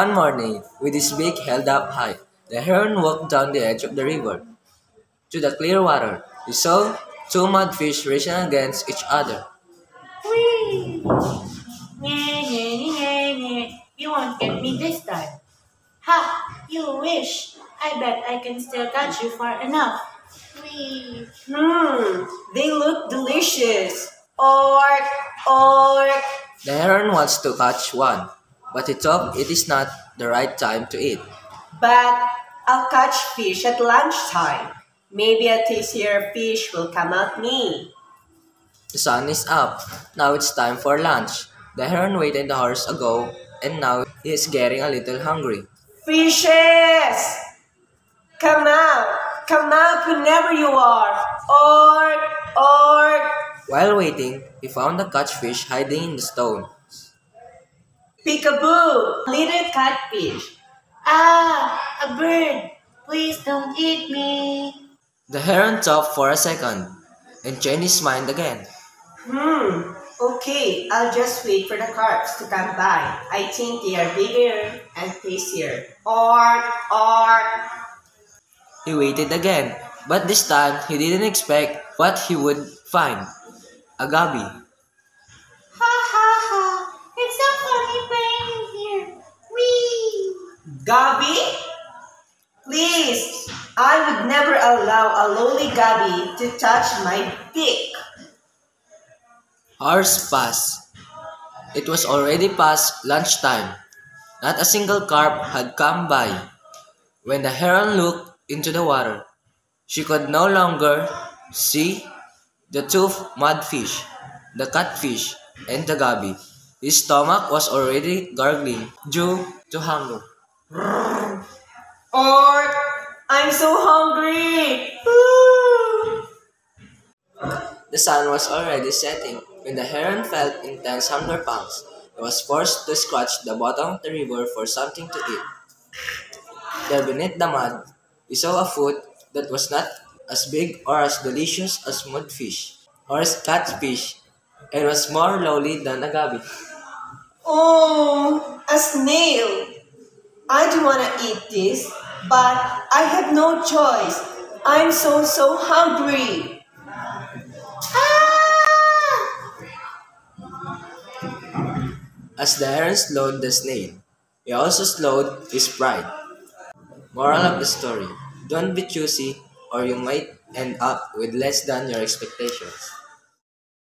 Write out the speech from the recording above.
One morning, with his beak held up high, the heron walked down the edge of the river to the clear water. He saw two mudfish racing against each other. Whee! Nye, nye, nye, nye. You won't get me this time. Ha! You wish. I bet I can still catch you far enough. Whee! They look delicious. Ork, ork. The heron wants to catch one, but he thought it is not the right time to eat. But I'll catch fish at lunchtime. Maybe a tastier fish will come out me. The sun is up. Now it's time for lunch. The heron waited hours ago, and now he is getting a little hungry. Fishes! Come out whenever you are. Ork, ork. While waiting, he found a catfish hiding in the stone. Peekaboo, little catfish. Ah! A bird! Please don't eat me. The heron thought for a second, and changed his mind again. Okay, I'll just wait for the carps to come by. I think they are bigger and tastier. Ork, ork. He waited again, but this time he didn't expect what he would find. A gabi. Ha ha ha! It's so funny playing here. Whee! Gabi? Please, I would never allow a lowly Gabi to touch my beak. Hours passed. It was already past lunchtime. Not a single carp had come by. When the heron looked into the water, she could no longer see the two mudfish, the catfish, and the gabi. His stomach was already gurgling due to hunger. Ork, I'm so hungry. Woo! The sun was already setting when the heron felt intense hunger pangs. He was forced to scratch the bottom of the river for something to eat. There beneath the mud, he saw a food that was not as big or as delicious as mudfish or as catfish, and was more lowly than a gabi. Oh, a snail. I do want to eat this, but I have no choice. I'm so hungry. Ah! As the heron slowed the snail, he also slowed his pride. Moral of the story: don't be choosy, or you might end up with less than your expectations.